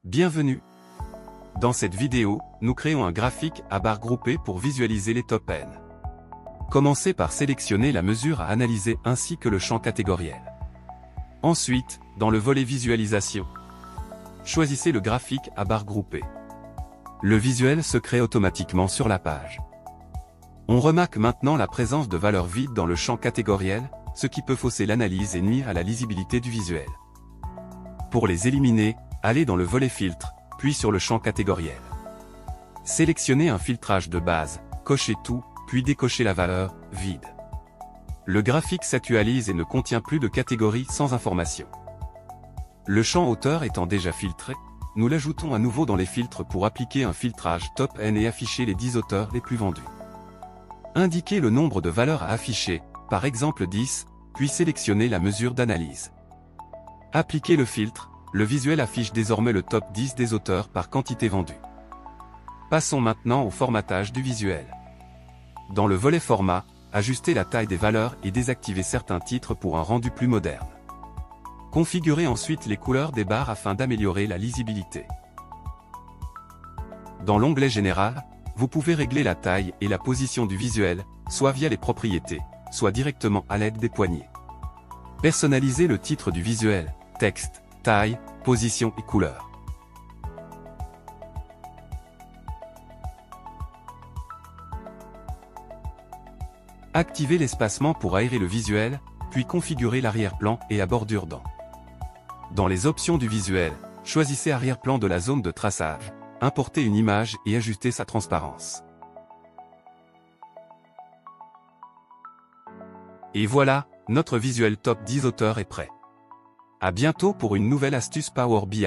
Bienvenue. Dans cette vidéo, nous créons un graphique à barres groupées pour visualiser les top N. Commencez par sélectionner la mesure à analyser ainsi que le champ catégoriel. Ensuite, dans le volet visualisation, choisissez le graphique à barres groupées. Le visuel se crée automatiquement sur la page. On remarque maintenant la présence de valeurs vides dans le champ catégoriel, ce qui peut fausser l'analyse et nuire à la lisibilité du visuel. Pour les éliminer, allez dans le volet filtre, puis sur le champ catégoriel. Sélectionnez un filtrage de base, cochez tout, puis décochez la valeur « Vide ». Le graphique s'actualise et ne contient plus de catégories sans information. Le champ hauteur étant déjà filtré, nous l'ajoutons à nouveau dans les filtres pour appliquer un filtrage top N et afficher les 10 auteurs les plus vendus. Indiquez le nombre de valeurs à afficher, par exemple 10, puis sélectionnez la mesure d'analyse. Appliquez le filtre, le visuel affiche désormais le top 10 des auteurs par quantité vendue. Passons maintenant au formatage du visuel. Dans le volet format, ajustez la taille des valeurs et désactivez certains titres pour un rendu plus moderne. Configurez ensuite les couleurs des barres afin d'améliorer la lisibilité. Dans l'onglet Général, vous pouvez régler la taille et la position du visuel, soit via les propriétés, soit directement à l'aide des poignées. Personnalisez le titre du visuel, texte, taille, position et couleur. Activez l'espacement pour aérer le visuel, puis configurez l'arrière-plan et la bordure dans les options du visuel, choisissez arrière-plan de la zone de traçage, importez une image et ajustez sa transparence. Et voilà, notre visuel top 10 auteurs est prêt. À bientôt pour une nouvelle astuce Power BI.